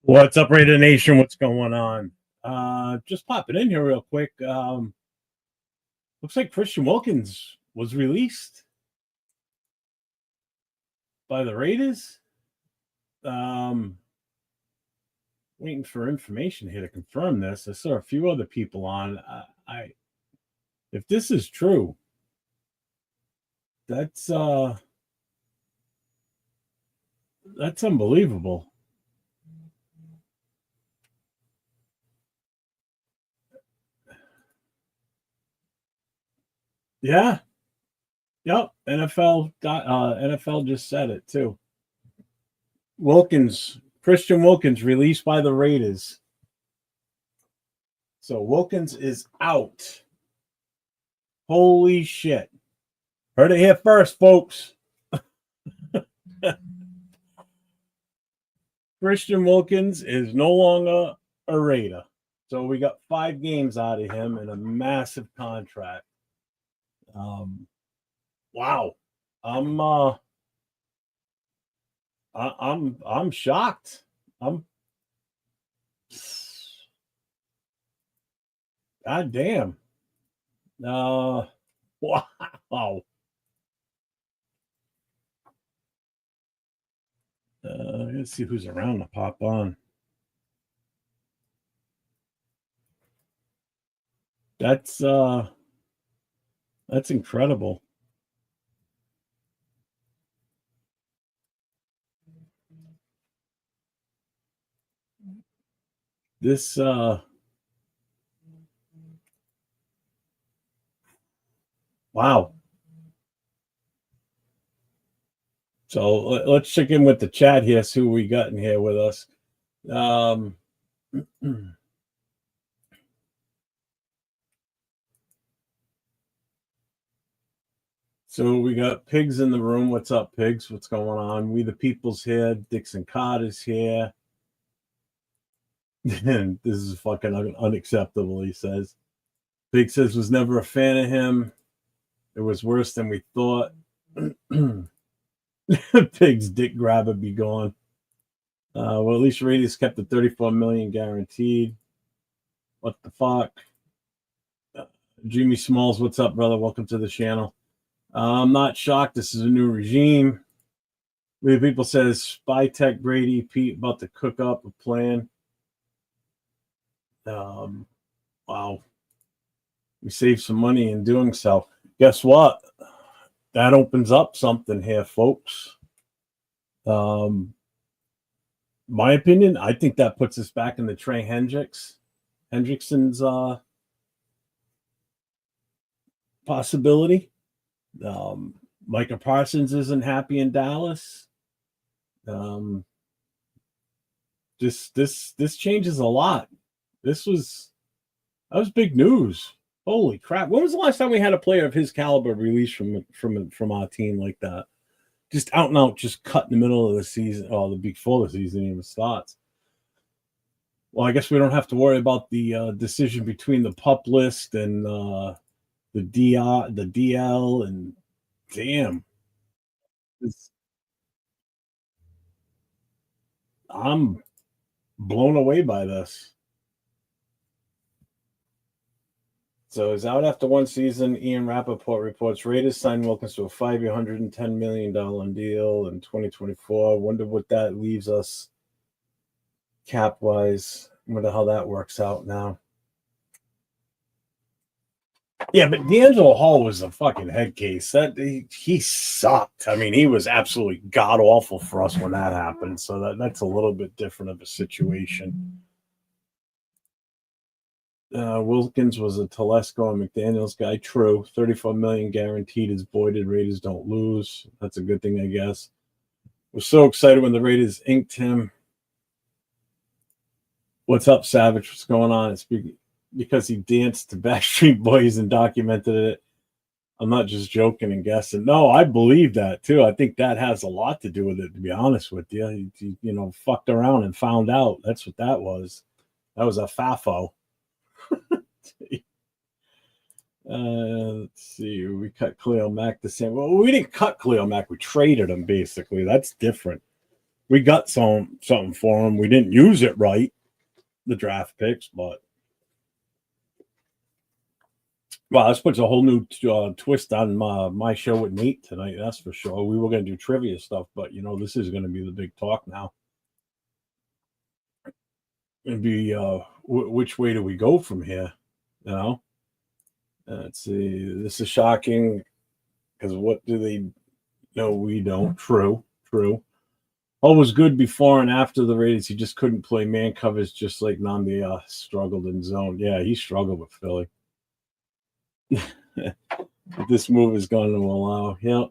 What's up, Raider Nation? What's going on? Just popping in here real quick. Looks like Christian Wilkins was released by the Raiders. Waiting for information here to confirm this. I saw a few other people on. If this is true, that's unbelievable. Yeah. Yep. NFL just said it too. Christian Wilkins released by the Raiders. So Wilkins is out. Holy shit. Heard it here first, folks. Christian Wilkins is no longer a Raider. So we got 5 games out of him and a massive contract. Wow. I'm shocked. God damn. Wow. Let's see who's around to pop on. That's incredible. This wow. So let's check in with the chat here, see who we got in here with us. So we got Pigs in the room. What's up, Pigs? What's going on? We the People's here. Dixon Carter's here. And this is fucking unacceptable, he says. Pig says was never a fan of him. It was worse than we thought. Pig's dick grabber be gone. Well, at least Raiders kept the $34 million guaranteed. What the fuck? Jimmy Smalls, what's up, brother? Welcome to the channel. I'm not shocked. This is a new regime. We people says Spy Tech Brady Pete about to cook up a plan. Wow. We saved some money in doing so. Guess what? That opens up something here, folks. My opinion, I think that puts us back in the Trey Hendrickson's possibility. Micah Parsons isn't happy in Dallas. This changes a lot. That was big news. Holy crap! When was the last time we had a player of his caliber released from our team like that? Just out and out, just cut in the middle of the season, or before the season even starts. Well, I guess we don't have to worry about the decision between the PUP list and the DL, and damn, I'm blown away by this. So he's out after one season. Ian Rappaport reports Raiders signed Wilkins to a 5-year, $110 million deal in 2024. Wonder what that leaves us cap-wise. Wonder how that works out now. Yeah, but D'Angelo Hall was a fucking head case. He sucked. I mean, he was absolutely god-awful for us when that happened. So that's a little bit different of a situation. Wilkins was a Telesco and McDaniels guy. True. $34 million guaranteed is voided. Raiders don't lose. That's a good thing, I guess. Was so excited when the Raiders inked him. What's up, Savage? What's going on? It's because he danced to Backstreet Boys and documented it. I'm not just joking and guessing. No, I believe that too. I think that has a lot to do with it, to be honest with you. He fucked around and found out. That's what that was. That was a FAFO. Let's see. We cut Khalil Mack the same. Well, we didn't cut Khalil Mack. We traded him, basically. That's different. we got something for him. We didn't use it right, the draft picks, but wow, this puts a whole new twist on my show with Nate tonight. That's for sure. We were going to do trivia stuff, but this is going to be the big talk now. It'd be which way do we go from here? Let's see. This is shocking because what do they know? We don't. True. All was good before and after the Raiders. He just couldn't play man covers, just like Nambi struggled in zone. Yeah, he struggled with Philly. This move is going to allow. Yeah.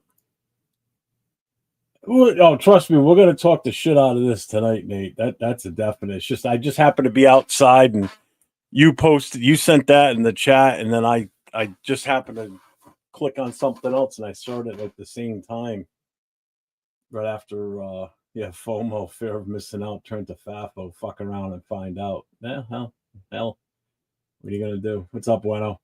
Oh, trust me, we're going to talk the shit out of this tonight, Nate. That's a definite. It's just I just happened to be outside and you sent that in the chat, and then I just happened to click on something else, and I started at the same time. Right after, FOMO, fear of missing out, turned to FAFO, fuck around and find out. Yeah, hell, what are you gonna do? What's up, Bueno?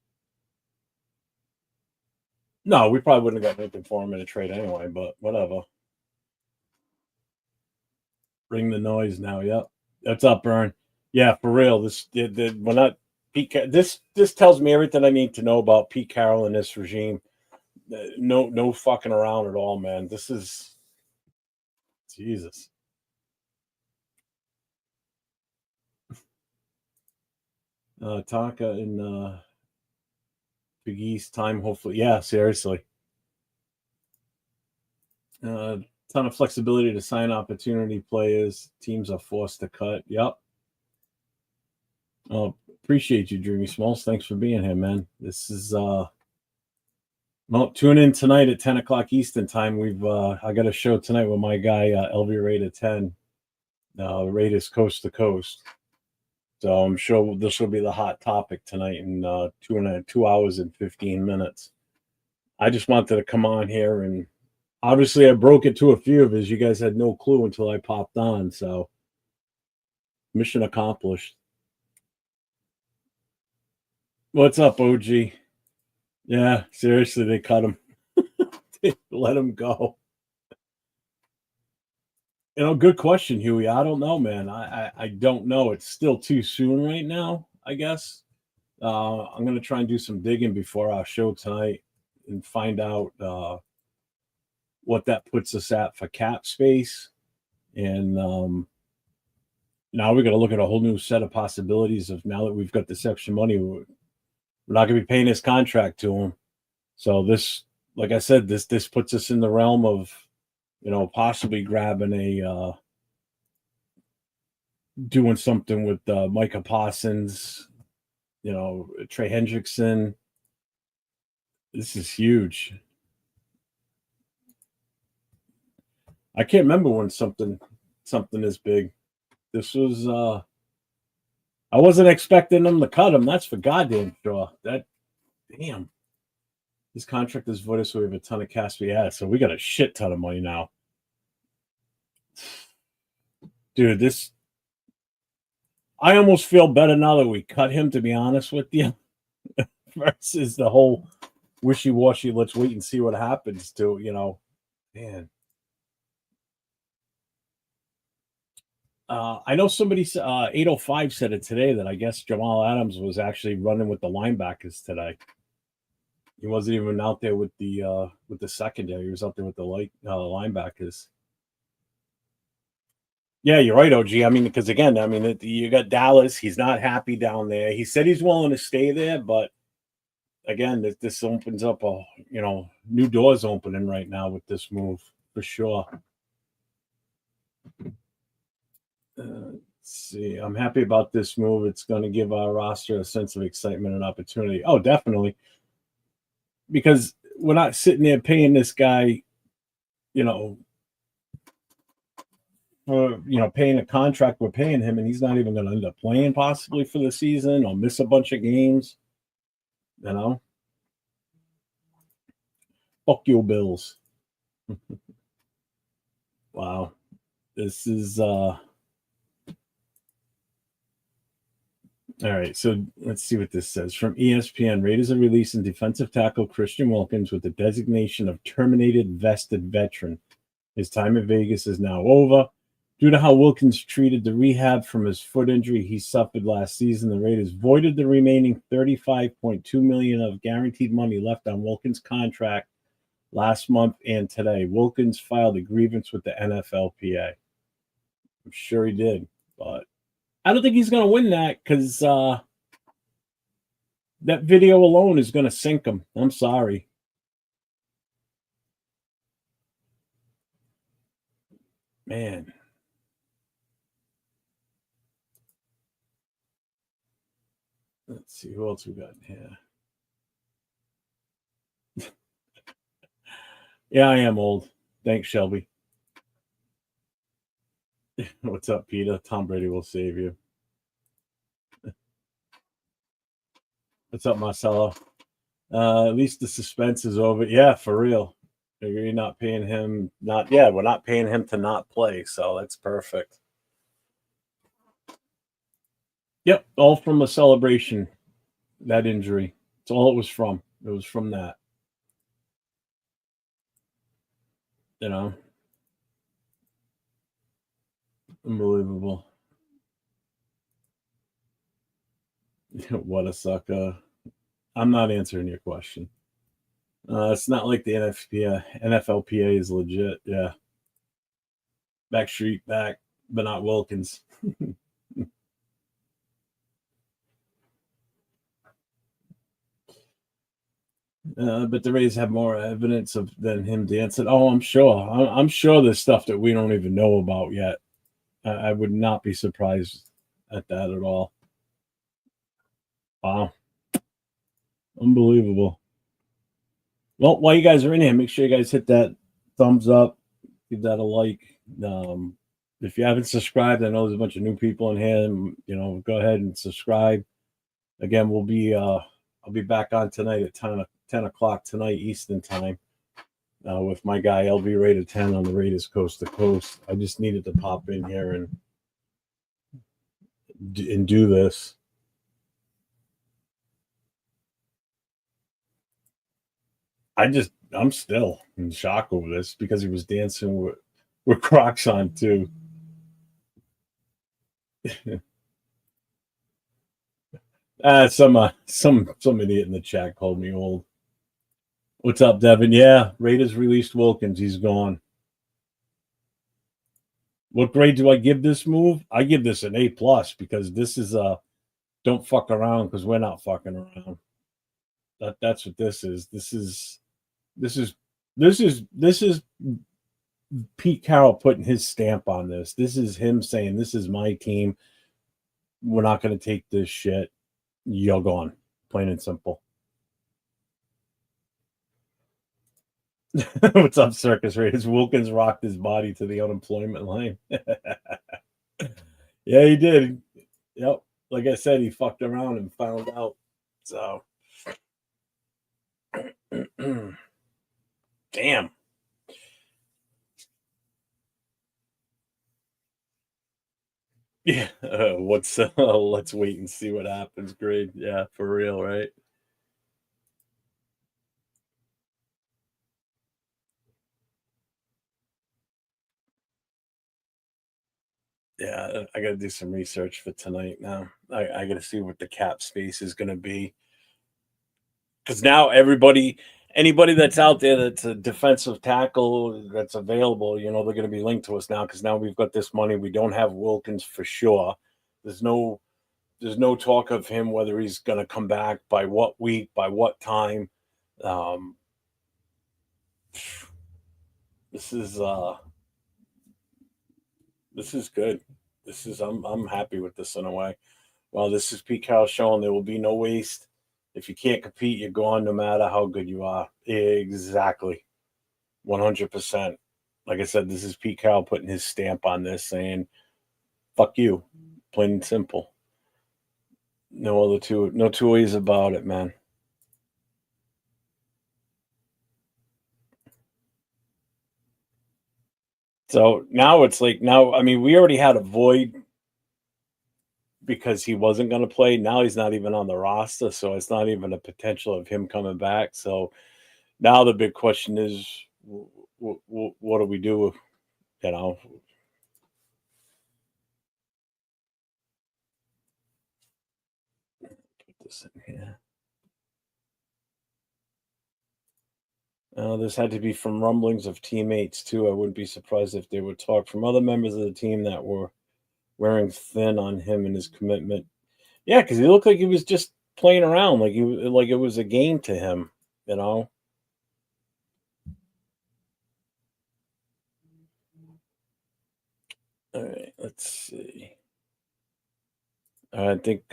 No, we probably wouldn't have got anything for him in a trade anyway, but whatever. Bring the noise now. Yep. What's up, Bern? Yeah, for real. This tells me everything I need to know about Pete Carroll and this regime. No fucking around at all, man. This is Jesus. Taka in Big East time, hopefully. Yeah, seriously. Ton of flexibility to sign opportunity players. Teams are forced to cut. Yep. Appreciate you, Dreamy Smalls. Thanks for being here, man. This is tune in tonight at 10 o'clock Eastern time. I got a show tonight with my guy LV Raider 10. Raiders coast to coast. So I'm sure this will be the hot topic tonight in 2 hours and 15 minutes. I just wanted to come on here, and obviously I broke it to a few of us. You guys had no clue until I popped on. So mission accomplished. What's up, OG? Yeah, seriously, they cut him. They let him go. Good question, Huey. I don't know, man. I don't know. It's still too soon right now, I guess. I'm going to try and do some digging before our show tonight and find out what that puts us at for cap space. And now we're going to look at a whole new set of possibilities of now that we've got this extra money. We're not going to be paying this contract to him. So this, like I said, this puts us in the realm of, possibly grabbing doing something with Micah Parsons, Trey Hendrickson. This is huge. I can't remember when something is big. This was I wasn't expecting them to cut him. That's for goddamn sure. Damn. His contract is voided, so we have a ton of cash. So we got a shit ton of money now. Dude, I almost feel better now that we cut him, to be honest with you, versus the whole wishy-washy, let's wait and see what happens to, man. I know somebody 805 said it today that I guess Jamal Adams was actually running with the linebackers today. He wasn't even out there with the secondary. He was out there with the linebackers. Yeah, you're right, OG. I mean, because again, you got Dallas. He's not happy down there. He said he's willing to stay there, but again, this opens up new doors opening right now with this move for sure. Let's see. I'm happy about this move. It's going to give our roster a sense of excitement and opportunity. Oh, definitely. Because we're not sitting there paying this guy, paying a contract we're paying him, and he's not even going to end up playing possibly for the season or miss a bunch of games. Fuck you, Bills. Wow. This is all right, so let's see what this says. From ESPN, Raiders are releasing defensive tackle Christian Wilkins with the designation of terminated vested veteran. His time in Vegas is now over. Due to how Wilkins treated the rehab from his foot injury he suffered last season, the Raiders voided the remaining $35.2 million of guaranteed money left on Wilkins' contract last month and today. Wilkins filed a grievance with the NFLPA. I'm sure he did, but I don't think he's going to win that because that video alone is going to sink him. I'm sorry. Man. Let's see who else we got in here. Yeah, I am old. Thanks, Shelby. What's up, Peter? Tom Brady will save you. What's up, Marcelo? At least the suspense is over. Yeah, for real. You're not paying him. We're not paying him to not play, so that's perfect. Yep, all from a celebration. That injury. That's all it was from. It was from that. You know, unbelievable. What a sucker. I'm not answering your question. It's not like the NFLPA is legit. Yeah. Backstreet back, but not Wilkins. But the Rays have more evidence than him dancing. Oh, I'm sure. I'm sure there's stuff that we don't even know about yet. I would not be surprised at that at all. Wow. Unbelievable. Well, while you guys are in here, make sure you guys hit that thumbs up, give that a like. If you haven't subscribed, I know there's a bunch of new people in here. Go ahead and subscribe. Again, I'll be back on tonight at 10 o'clock tonight Eastern time with my guy LV Rated 10 on the Raiders Coast to Coast. I just needed to pop in here and do this. I'm still in shock over this because he was dancing with Crocs on too. Some idiot in the chat called me old. What's up, Devin? Yeah, Raiders released Wilkins. He's gone. What grade do I give this move? I give this an A+ because this is don't fuck around because we're not fucking around. That's what this is. This is Pete Carroll putting his stamp on this. This is him saying, "This is my team. We're not going to take this shit. You're gone." Plain and simple. What's up, Circus Raiders? Wilkins rocked his body to the unemployment line. Yeah, he did. Yep. Like I said, he fucked around and found out. So, damn. Yeah. Let's wait and see what happens. Great. Yeah, for real, right? Yeah, I got to do some research for tonight now. I got to see what the cap space is going to be. Because now anybody that's out there that's a defensive tackle that's available, they're going to be linked to us now because now we've got this money. We don't have Wilkins for sure. There's no talk of him whether he's going to come back by what week, by what time. This is good. I'm happy with this in a way. Well, this is Pete Carroll showing there will be no waste. If you can't compete, you're gone no matter how good you are. Exactly. 100%. Like I said, this is Pete Carroll putting his stamp on this saying, fuck you. Plain and simple. No two ways about it, man. So now it's like, we already had a void because he wasn't going to play. Now he's not even on the roster, so it's not even a potential of him coming back. So now the big question is, what do we do? this in here? This had to be from rumblings of teammates too. I wouldn't be surprised if they would talk from other members of the team that were wearing thin on him and his commitment. Yeah, because he looked like he was just playing around, like it was a game to him, you know. All right, let's see. I think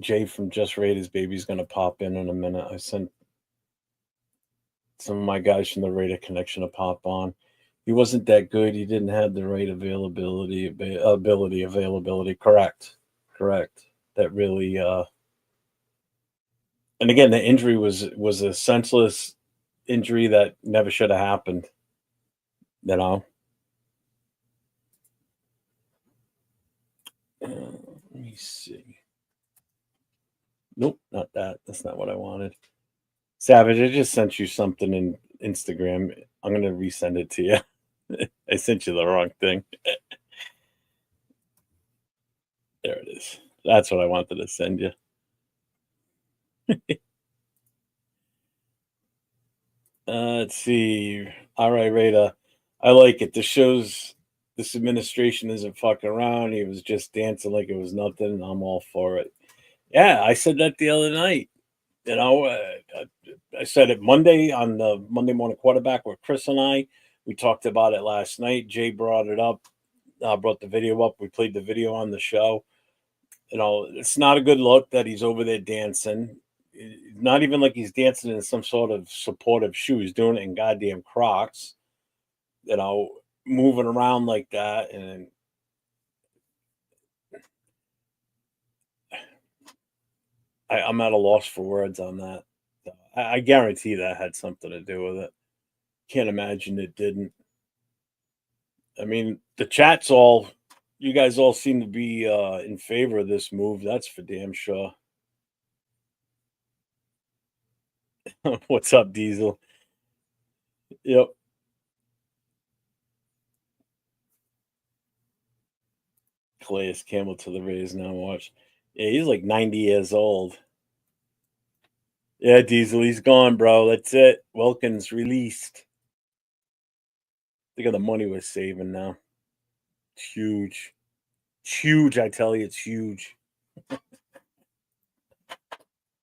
Jay from Just Raiders Baby is going to pop in a minute. I sent some of my guys from the Raider Connection to pop on. He wasn't that good. He didn't have the right availability. Correct. That really. And again, the injury was a senseless injury that never should have happened. You know. Let me see. Nope, not that. That's not what I wanted. Savage, I just sent you something in Instagram. I'm gonna resend it to you. I sent you the wrong thing. There it is. That's what I wanted to send you. Let's see. All right, Rada. I like it. This shows this administration isn't fucking around. He was just dancing like it was nothing. I'm all for it. Yeah, I said that the other night. You know, I said it Monday on the Monday Morning Quarterback with Chris and I. We talked about it last night. Jay brought it up, brought the video up. We played the video on the show. You know, it's not a good look that he's over there dancing. Not even like he's dancing in some sort of supportive shoes, doing it in goddamn Crocs. You know, moving around like that. And I'm at a loss for words on that. I guarantee that had something to do with it. Can't imagine it didn't. I mean, the chat's all, you guys all seem to be in favor of this move. That's for damn sure. What's up, Diesel? Yep. Calais Campbell to the Rays now. Watch. Yeah, he's like 90 years old. Yeah, Diesel, he's gone, bro. That's it. Wilkins released. Think of the money we're saving now. It's huge. It's huge, I tell you, it's huge.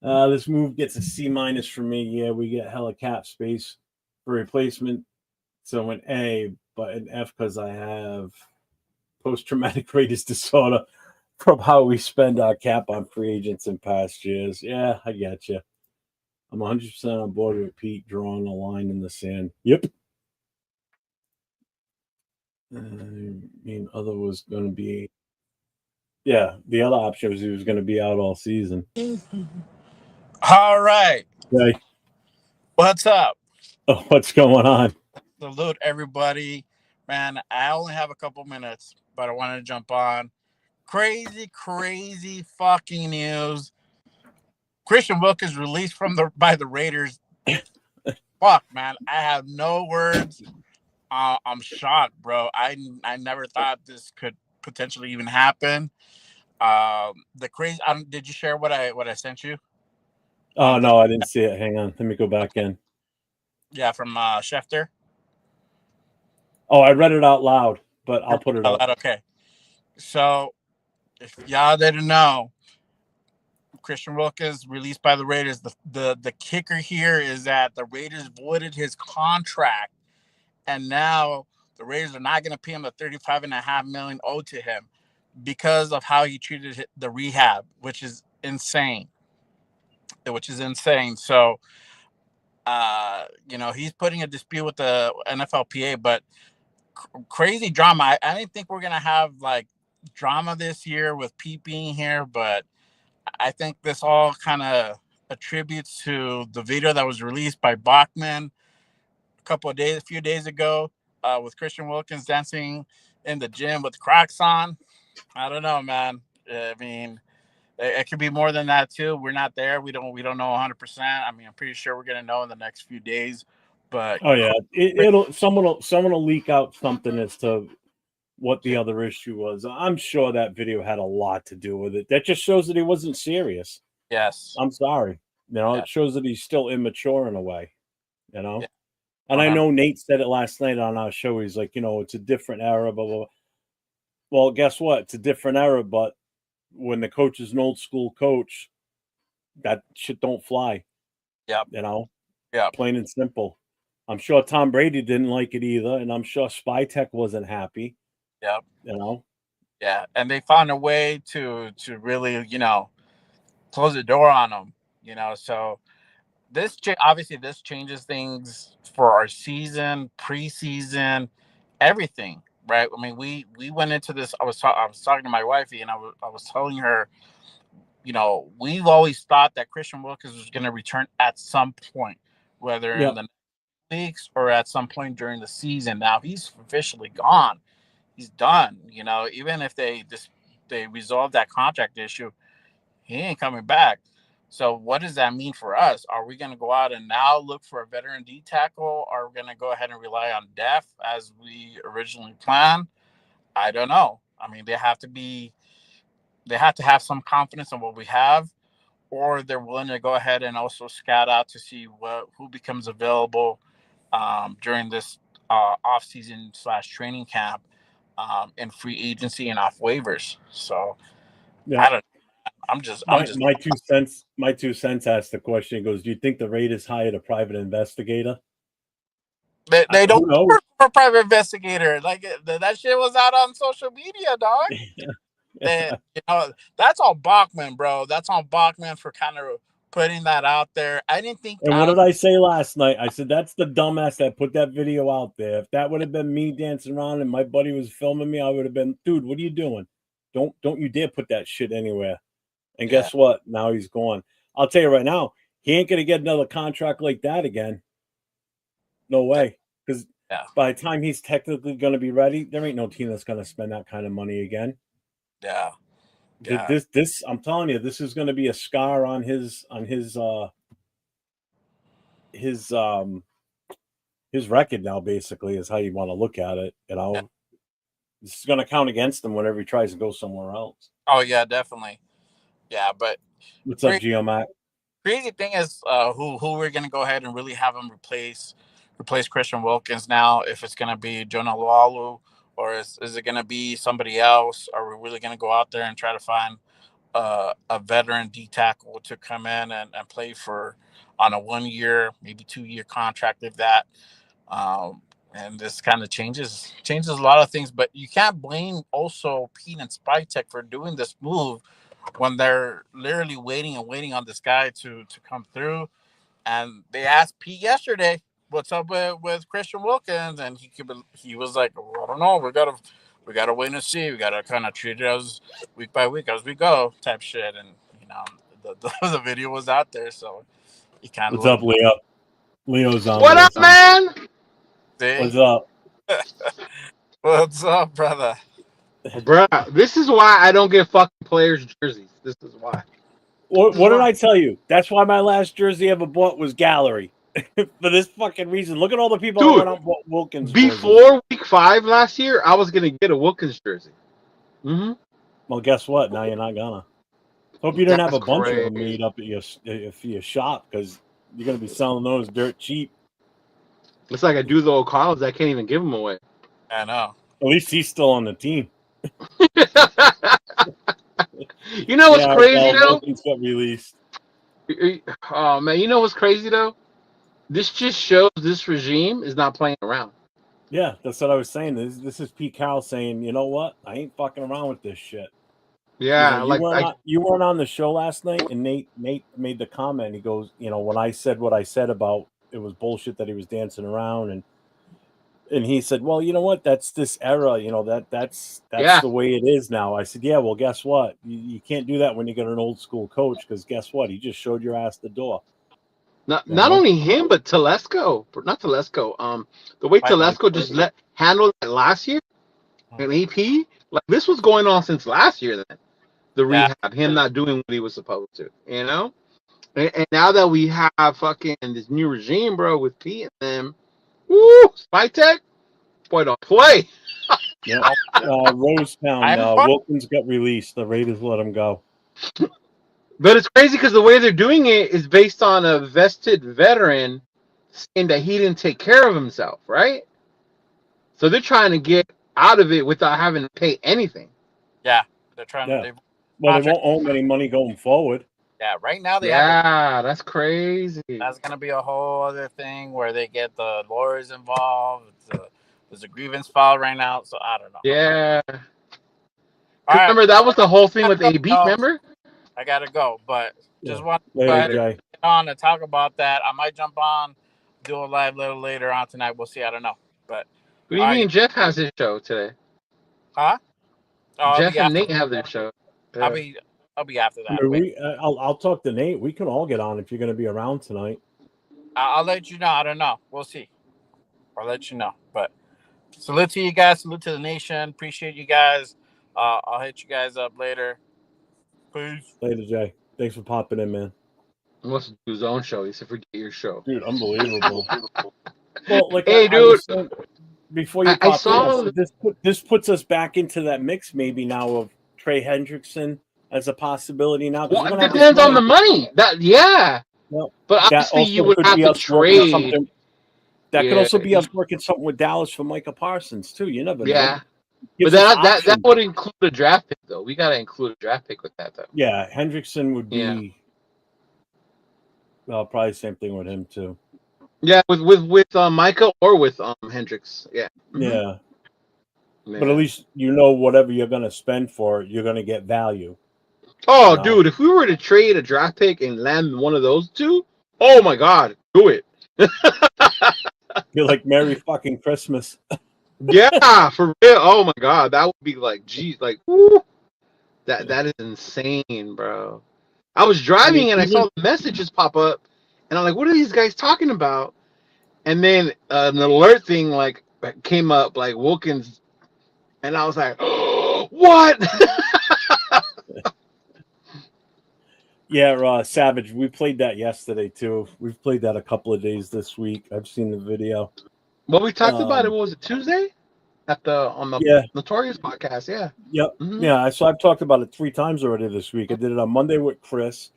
This move gets a C- from me. Yeah, we get hella cap space for replacement. So an A, but an F because I have post-traumatic Raiders disorder from how we spend our cap on free agents in past years. Yeah, I get you. I'm 100% on board with Pete drawing a line in the sand. Yep. I mean, other was going to be. Yeah, the other option was he was going to be out all season. All right. Okay. What's up? Oh, what's going on? Salute everybody. Man, I only have a couple minutes, but I wanted to jump on. Crazy fucking news. Christian Wilkins released by the Raiders. Fuck, man. I have no words. I'm shocked, bro. I never thought this could potentially even happen. The crazy. Did you share what I sent you? Oh no, I didn't see it. Hang on, let me go back in. Yeah, from Schefter. Oh, I read it out loud, but I'll put it up. Okay. So, if y'all didn't know, Christian Wilkins released by the Raiders. The kicker here is that the Raiders voided his contract, and now the Raiders are not going to pay him the $35.5 million owed to him because of how he treated the rehab, which is insane. So, he's putting a dispute with the NFLPA, but crazy drama. I didn't think we're gonna have like drama this year with Pete being here, but I think this all kind of attributes to the video that was released by Bachman a few days ago, with Christian Wilkins dancing in the gym with Crocs on. I don't know, man. I mean, it could be more than that too. We're not there. We don't know 100%. I mean, I'm pretty sure we're gonna know in the next few days. But oh yeah, someone will leak out something as to what the other issue was. I'm sure that video had a lot to do with it. That just shows that he wasn't serious. Yes. I'm sorry. Yeah. It shows that he's still immature in a way, Yeah. And I 100. know Nate said it last night on our show. He's like, it's a different era, blah, blah, blah. Well, guess what? It's a different era, but when the coach is an old school coach, that shit don't fly. Yep. Yeah. Plain and simple. I'm sure Tom Brady didn't like it either, and I'm sure Spytek wasn't happy. Yep. Yeah, and they found a way to really, close the door on them. So this obviously this changes things for our season, preseason, everything, right? I mean, we went into this. I was talking to my wifey, and I was telling her, we've always thought that Christian Wilkins was going to return at some point, whether in the weeks or at some point during the season. Now he's officially gone. He's done. Even if they resolve that contract issue, he ain't coming back. So what does that mean for us? Are we going to go out and now look for a veteran D tackle? Are we going to go ahead and rely on depth as we originally planned? I don't know. I mean, they have to have some confidence in what we have, or they're willing to go ahead and also scout out to see who becomes available during this off-season / training camp in free agency and off waivers. So I don't. I'm just my 2 cents. My 2 cents asked the question. He goes, "Do you think the Raiders hired a private investigator?" They don't work for a private investigator. Like that shit was out on social media, dog. That's on Bachman, bro. That's on Bachman for kind of putting that out there. I didn't think. And what did I say last night? I said that's the dumbass that put that video out there. If that would have been me dancing around and my buddy was filming me, I would have been, dude, what are you doing? Don't you dare put that shit anywhere. And guess what? Now he's gone. I'll tell you right now, he ain't gonna get another contract like that again. No way. Because by the time he's technically gonna be ready, there ain't no team that's gonna spend that kind of money again. Yeah. This I'm telling you, this is gonna be a scar on his record now, basically, is how you want to look at it. This is going to count against him whenever he tries to go somewhere else. Oh yeah, definitely. Yeah, but what's up, Geomac? Crazy thing is, who we're going to go ahead and really have him replace Christian Wilkins now? If it's going to be Jonah Lalu, or is it going to be somebody else? Are we really going to go out there and try to find a veteran D tackle to come in and play on a 1 year, maybe 2 year contract, if that? And this kind of changes a lot of things, but you can't blame also Pete and Spytek for doing this move when they're literally waiting on this guy to come through. And they asked Pete yesterday, "What's up with Christian Wilkins?" And he was like, "Well, I don't know. We gotta wait and see. We gotta kind of treat it as week by week as we go," type shit. And the video was out there, so he kind of. What's up, Leo? Leo's on. What up, man? See? What's up? What's up, brother? Bruh, this is why I don't get fucking players' jerseys. This is why. What did I tell you? That's why my last jersey I ever bought was Gallery. For this fucking reason. Look at all the people that went out and bought Wilkins. Before week 5 last year, I was going to get a Wilkins jersey. Mm-hmm. Well, guess what? Now you're not gonna. Hope you didn't have a bunch of them made up at your shop, because you're going to be selling those dirt cheap. It's like I do the O'Connells. I can't even give them away. I know. At least he's still on the team. You know what's crazy though? Got released. Oh man, you know what's crazy though? This just shows this regime is not playing around. Yeah, that's what I was saying. This is Pete Carroll saying, you know what? I ain't fucking around with this shit. Yeah, you weren't on the show last night, and Nate made the comment. He goes, when I said what I said about it was bullshit that he was dancing around, and he said, well, you know what? That's this era. That's the way it is now. I said, yeah. Well, guess what? You can't do that when you get an old school coach, because guess what? He just showed your ass the door. Not only him, but Telesco. Not Telesco. The way Telesco just handled it last year, an AP, like this was going on since last year. Then the rehab, him not doing what he was supposed to, And now that we have fucking this new regime, bro, with Pete and them, woo, Spytek, boy, don't play. Yeah. Rosetown, Wilkins got released. The Raiders let him go. But it's crazy because the way they're doing it is based on a vested veteran saying that he didn't take care of himself, right? So they're trying to get out of it without having to pay anything. Yeah, they're trying Yeah. to. Well, they won't owe him any money going forward. Yeah, right now they have. That's crazy. That's gonna be a whole other thing where they get the lawyers involved. There's a grievance filed right now, so I don't know. Yeah. Remember that was the whole thing with AB. Remember? I gotta go, but just want to get on and talk about that. I might jump on, do a live a little later on tonight. We'll see. I don't know, but what do you mean? Jeff has his show today. Huh? Oh, Jeff and Nate have their show. Yeah. I'll be after that. I'll talk to Nate. We can all get on if you're going to be around tonight. I'll let you know. I don't know. We'll see. I'll let you know. But salute to you guys. Salute to the nation. Appreciate you guys. I'll hit you guys up later. Peace. Later, Jay. Thanks for popping in, man. He wants to do his own show. He said, forget your show. Dude, unbelievable. Well, like, hey, dude. Before you pop in, this puts us back into that mix maybe now of Trey Hendrickson as a possibility now. Well, it depends on the money. Well, but obviously you would have to trade. That could also be us working something with Dallas for Micah Parsons too. You never know. Yeah. But that would include a draft pick though. We gotta include a draft pick with that though. Yeah, Hendrickson would be well, probably the same thing with him too. Yeah, with Micah or with Hendricks. Yeah. Yeah. But at least you know whatever you're gonna spend for it, you're gonna get value. Oh, dude, if we were to trade a draft pick and land one of those two, oh my God, do it. You're like Merry fucking Christmas. Yeah, for real. Oh my God, that would be like, geez, like, woo. That is insane, bro. I was driving and I saw the messages pop up, and I'm like, what are these guys talking about? And then an alert thing like came up, like Wilkins, and I was like, oh, what? Yeah, Savage. We played that yesterday too. We've played that a couple of days this week. I've seen the video. Well, we talked about it. What was it, Tuesday? On the Notorious podcast. Yeah. Yep. Mm-hmm. Yeah. So I've talked about it 3 times already this week. I did it on Monday with Chris.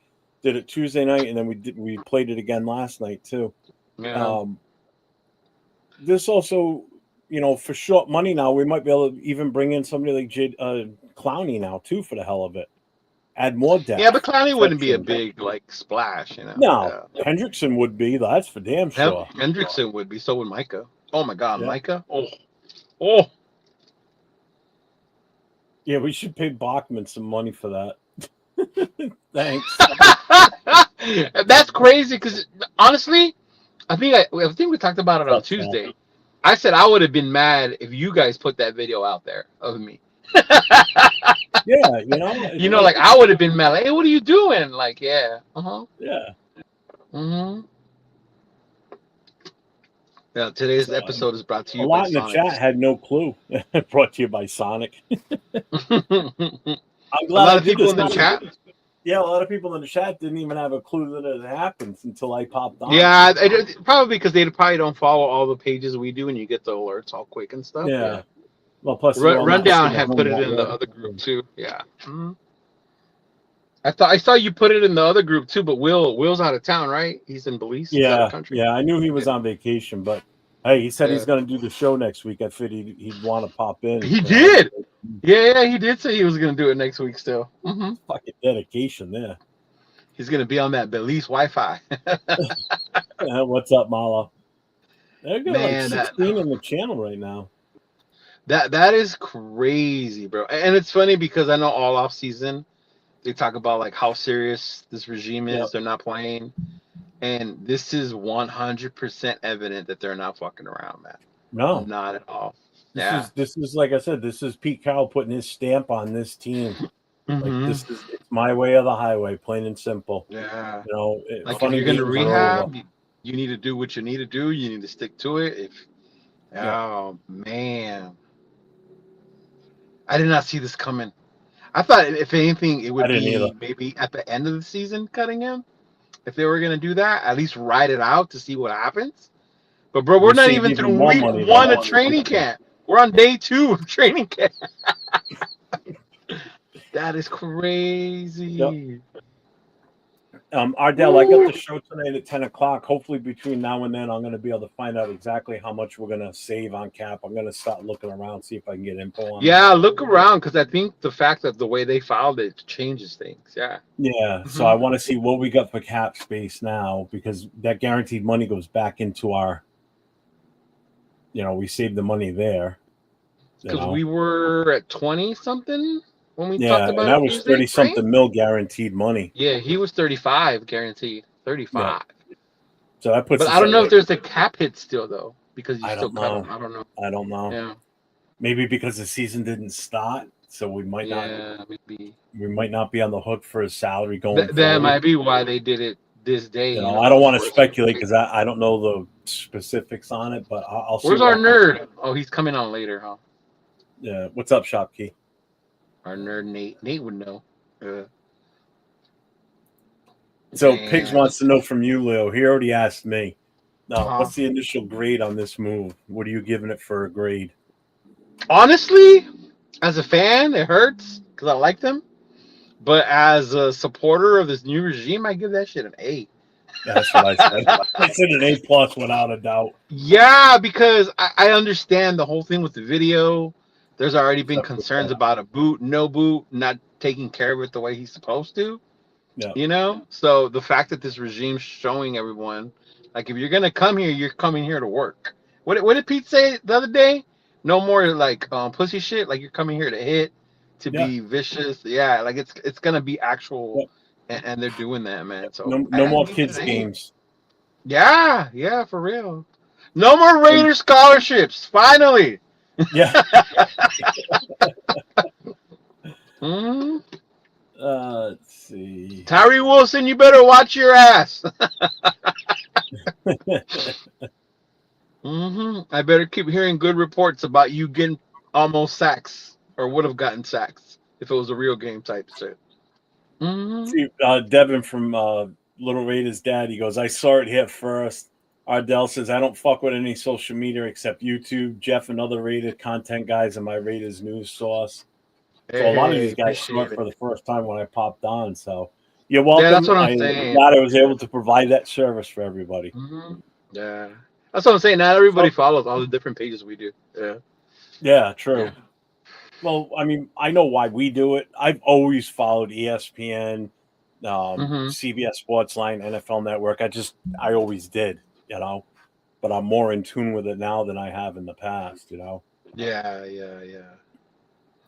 Did it Tuesday night, and then we played it again last night too. Yeah. This also, for short money now, we might be able to even bring in somebody like Clowney now too for the hell of it. Add more depth. Yeah, but Clowney wouldn't be a big splash, No, Hendrickson would be. That's for damn sure. Hendrickson would be. So would Micah. Oh my God, Micah. Oh. Yeah, we should pay Bachman some money for that. Thanks. That's crazy because honestly, I think we talked about it on Tuesday. I said I would have been mad if you guys put that video out there of me. Yeah, like I would have been mad. Like, hey, what are you doing? Like, yeah, yeah. Yeah. Today's episode is brought to you. A lot in the chat had no clue. Brought to you by Sonic. I'm glad a lot of people in the chat. Yeah, a lot of people in the chat didn't even have a clue that it happened until I popped on. Yeah, probably because they probably don't follow all the pages we do, and you get the alerts all quick and stuff. Yeah. Well, plus Rundown had put it in the other group too. Yeah. Mm-hmm. I saw you put it in the other group too, but Will's out of town, right? He's in Belize. Yeah. Yeah, I knew he was on vacation, but hey, he said he's going to do the show next week. I figured he'd want to pop in. He did. Yeah, he did say he was going to do it next week still. Mm-hmm. Fucking dedication there. He's going to be on that Belize Wi-Fi. What's up, Malo? They're like 16 in the channel right now. That is crazy, bro. And it's funny because I know all off season they talk about like how serious this regime is. Yep. They're not playing. And this is 100% evident that they're not fucking around, man. No. Not at all. This is like I said, this is Pete Carroll putting his stamp on this team. Mm-hmm. Like it's my way or the highway, plain and simple. Yeah. Like if you're gonna rehab, you need to do what you need to do. You need to stick to it. Oh man. I did not see this coming. I thought, if anything, it would be maybe at the end of the season cutting him. If they were going to do that, at least ride it out to see what happens. But, bro, we're not even through week 1 of training camp. We're on day 2 of training camp. That is crazy. Yep. Ardell, I got the show tonight at 10 o'clock. Hopefully between now and then, I'm going to be able to find out exactly how much we're going to save on cap. I'm going to start looking around, see if I can get info on Yeah, look around, because I think the fact that the way they filed it changes things. Yeah. Yeah. So I want to see what we got for cap space now, because that guaranteed money goes back into our, we save the money there. Because we were at 20 something when we Yeah, talked about and it that was Tuesday, 30 something right? mil guaranteed money. Yeah, he was 35 guaranteed. 35. Yeah. So that puts But us I don't at, know like, if there's a cap hit still, though, because you I still don't cut know. him. I don't know. I don't know. Yeah. Maybe because the season didn't start, so we might not. Yeah, maybe. We might not be on the hook for his salary going That forward. might be why they did it this day. I don't want to speculate because I don't know the specifics on it, but I'll see. Where's our nerd? Oh, he's coming on later, huh? Yeah. What's up, Shopkey? Our nerd Nate. Nate would know. So Pigs wants to know from you, Leo. He already asked me. Now, what's the initial grade on this move? What are you giving it for a grade? Honestly, as a fan, it hurts because I like them. But as a supporter of this new regime, I give that shit an A. That's what I said. I said an A+ without a doubt. Yeah, because I understand the whole thing with the video. There's already been concerns about a boot, no boot, not taking care of it the way he's supposed to. Yeah. So the fact that this regime's showing everyone, like, if you're gonna come here, you're coming here to work. What did Pete say the other day? No more like pussy shit. Like, you're coming here to hit, to be vicious. Yeah, like it's gonna be actual, and they're doing that, man. So no more kids games. Yeah, for real. No more Raider scholarships. Finally. Yeah. Let's see. Tyree Wilson, you better watch your ass. I better keep hearing good reports about you getting almost sacks, or would have gotten sacks if it was a real game type shit. See, Devin from Little Raiders' dad, he goes, I saw it here first. Ardell says, I don't fuck with any social media except YouTube. Jeff and other Raiders content guys are my Raiders news source. So a lot of these guys saw it for the first time when I popped on. So you're welcome. Yeah, that's what I'm saying. Glad I was able to provide that service for everybody. Yeah, that's what I'm saying. Not everybody follows all the different pages we do. Yeah, true. Yeah. Well, I mean, I know why we do it. I've always followed ESPN, CBS Sportsline, NFL Network. I always did, but I'm more in tune with it now than I have in the past, Yeah.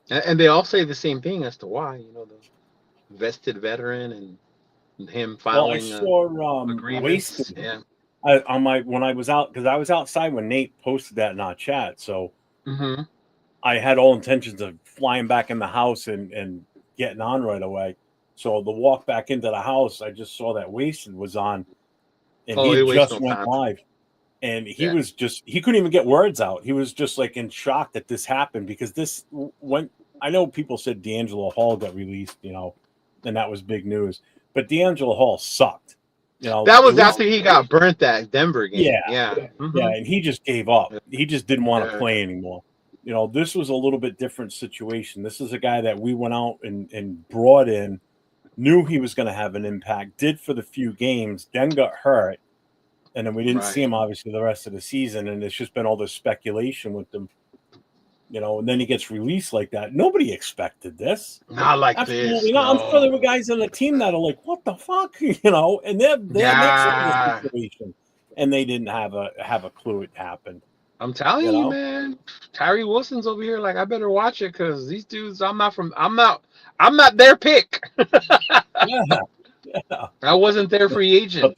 And they all say the same thing as to why, the vested veteran and him filing agreements. Yeah. When I was out, because I was outside when Nate posted that in our chat, so I had all intentions of flying back in the house and getting on right away. So the walk back into the house, I just saw that Wasted was on, and he just went live. And he was he couldn't even get words out. He was just like in shock that this happened, because I know people said D'Angelo Hall got released, and that was big news. But D'Angelo Hall sucked. That was after he got burnt that Denver game. Yeah, and he just gave up. He just didn't want to play anymore. This was a little bit different situation. This is a guy that we went out and brought in, knew he was going to have an impact, did for the few games, then got hurt, and then we didn't see him obviously the rest of the season. And it's just been all this speculation with them, and then he gets released like that. Nobody expected this. Not like Absolutely this. not. No. I'm sure there were guys on the team that are like, "What the fuck?" And they're next to the situation, and they didn't have a clue it happened. I'm telling you, man. Tyree Wilson's over here like, I better watch it, because these dudes, I'm not their pick. Yeah. I wasn't their free agent.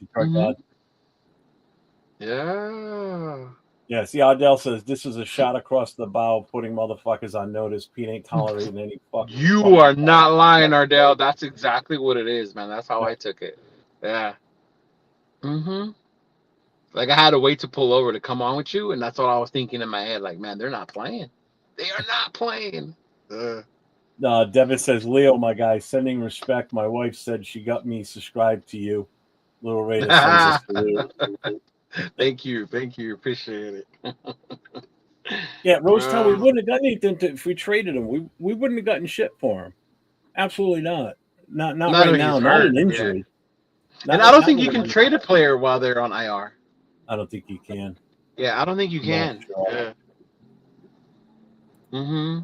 Yeah. Yeah, see, Ardell says, this is a shot across the bow, putting motherfuckers on notice. Pete ain't tolerating any fucking. You are not lying, Ardell. That's exactly what it is, man. That's how I took it. Yeah. Like, I had to wait to pull over to come on with you, and that's what I was thinking in my head. Like, man, they're not playing. They are not playing. Devin says, Leo, my guy, sending respect. My wife said she got me subscribed to you. Little Raider sends us to you. Thank you. Appreciate it. Yeah, Rosetown, we wouldn't have gotten anything if we traded him. We wouldn't have gotten shit for him. Absolutely not. Not Not right when he's now. Not hurt. an Yeah. injury. And I don't Not think with you an can injury. trade a player while they're on IR. I don't think you can. Yeah, I don't think you I'm not can. sure. Yeah. Mm-hmm.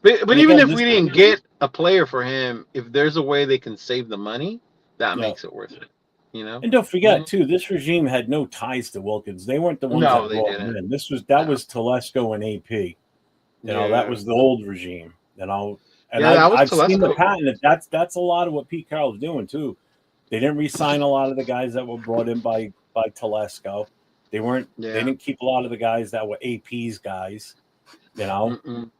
But And even again, if this we didn't get a player for him, if there's a way they can save the money, that yeah. makes it worth it. You know. And don't forget Mhm. too, this regime had no ties to Wilkins. They weren't the ones No, that they brought him didn't. in. That No. was Telesco and AP. That Yeah. was the old regime. And Yeah, that was I've seen the Telesco. patent. That's a lot of what Pete Carroll's doing too. They didn't re-sign a lot of the guys that were brought in by Telesco. They Yeah. didn't keep a lot of the guys that were AP's guys. Mm-mm.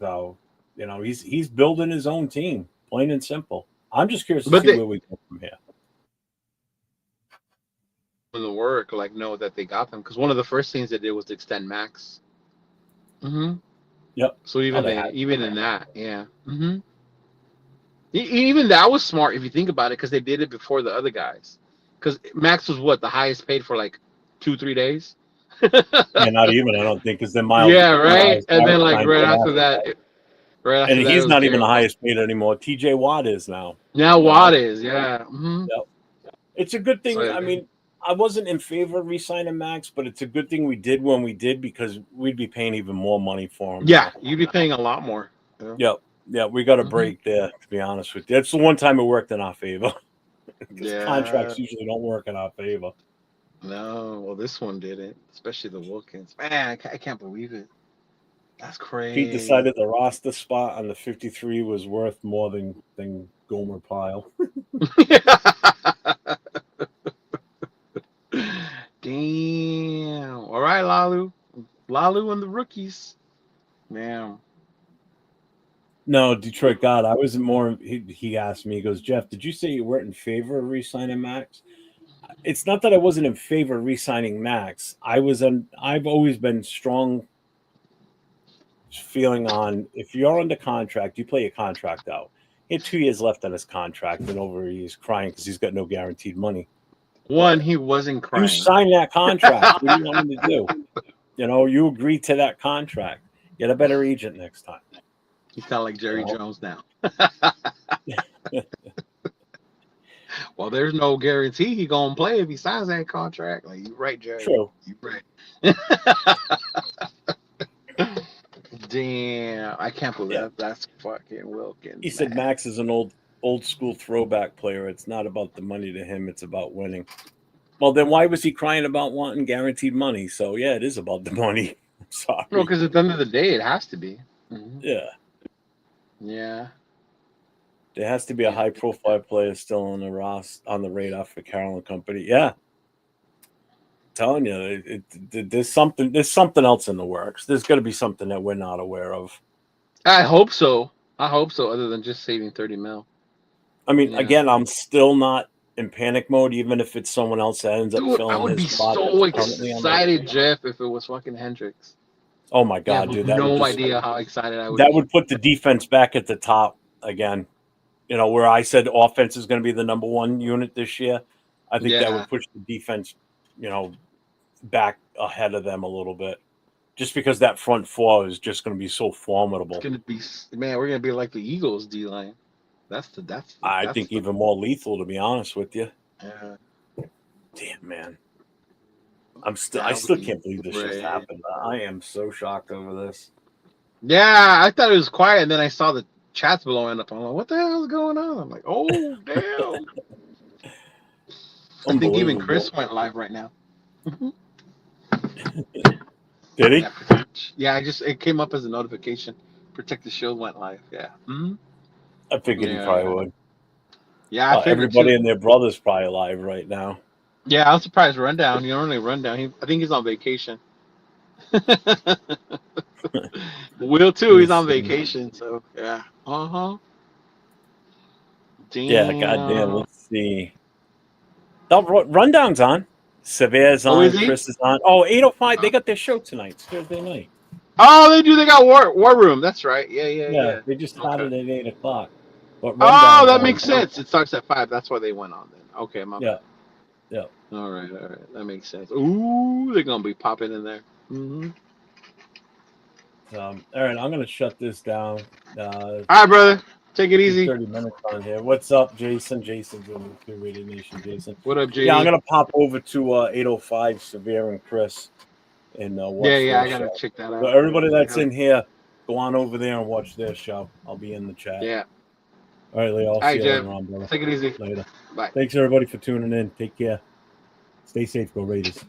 So he's building his own team, plain and simple. I'm just curious to But see where we go from here. in the work, like, know that they got them, because one of the first things they did was to extend Max. Mm-hmm. Yep. So even in that, yeah. Mm-hmm. Even that was smart if you think about it, because they did it before the other guys. Because Max was what, the highest paid for like 2-3 days. Yeah, not even, I don't think, because then Miles. Yeah, right. And then like signed right off. after that, And it he's was not even the Garrett. highest paid anymore. TJ Watt is now. Now Watt is, yeah. Mm-hmm. Yep. It's a good thing. So, I mean, I wasn't in favor of re-signing Max, but it's a good thing we did when we did, because we'd be paying even more money for him. yeah, you'd be paying a lot more. Yep. Yeah, we got a break there, to be honest with you. That's the one time it worked in our favor. Because contracts usually don't work in our favor. No, well, this one didn't, especially the Wilkins. Man, I can't believe it. That's crazy. Pete decided the roster spot on the 53 was worth more than Gomer Pyle. Damn. All right, Lalu and the rookies. Man. No, Detroit God. I wasn't more. He asked me. He goes, Jeff, did you say you weren't in favor of re-signing Max? It's not that I wasn't in favor of re-signing Max. I've always been strong feeling on, if you're under contract, you play your contract out. He had 2 years left on his contract, and he's crying because he's got no guaranteed money. He wasn't crying. You signed that contract. What do you want him to do? You agreed to that contract. Get a better agent next time. He's kind of like Jerry Jones now. Well, there's no guarantee he gonna play if he signs that contract. Like, you're right, Jerry. True. You're right. Damn, I can't believe that. That's fucking Wilkins. He said Max is an old school throwback player. It's not about the money to him. It's about winning. Well, then why was he crying about wanting guaranteed money? So, yeah, it is about the money. I'm sorry. No, because at the end of the day, it has to be. Mm-hmm. Yeah. Yeah. There has to be a high-profile player still on the radar for Carroll and company. Yeah. I'm telling you, there's something else in the works. There's got to be something that we're not aware of. I hope so. Other than just saving 30 mil. I mean, again, I'm still not in panic mode, even if it's someone else that ends up filling his spot. I would be so excited, Jeff, if it was fucking Hendricks. Oh my God, dude! No idea how excited I would. That would put the defense back at the top again. Where I said offense is going to be the number one unit this year. I think that would push the defense, back ahead of them a little bit, just because that front four is just going to be so formidable. It's going to be, man. We're going to be like the Eagles D line. I think even more lethal, to be honest with you. Yeah. Damn, man. I still can't believe this just happened. I am so shocked over this. Yeah, I thought it was quiet, and then I saw the chats blowing up. I'm like, what the hell is going on? I'm like, oh, damn. I think even Chris went live right now. Did he? Yeah, it came up as a notification. Protect the Shield went live. Yeah. Mm-hmm. I figured he probably would. Yeah, everybody and their brother's probably live right now. Yeah, I'm surprised. Rundown. You don't really rundown. I think he's on vacation. Will too. He's on vacation. So yeah. Damn. Yeah. Goddamn. Let's see. Oh, Rundown's on. Severe's on. Chris is on. Oh, 8:05. They got their show tonight. It's Thursday night. Oh, they do. They got War Room. That's right. Yeah. They just started at 8:00. Oh, that makes sense. It starts at 5. That's why they went on then. Okay, my bad. Yeah. All right. That makes sense. Ooh, they're gonna be popping in there. Mm-hmm. All right, I'm gonna shut this down. All right, brother. Take it easy. 30 minutes on here. What's up, Jason? Jason's in the Radio Nation. Jason. What up, JD? Yeah, I'm gonna pop over to 805 Severe and Chris and watch. Yeah, I their gotta show. check that out. So everybody that's in here, go on over there and watch their show. I'll be in the chat. Yeah. All right, Leo. I'll see you Jeff. later on, brother. Take it easy. Later. Bye. Thanks everybody for tuning in. Take care. Stay safe. Go Raiders.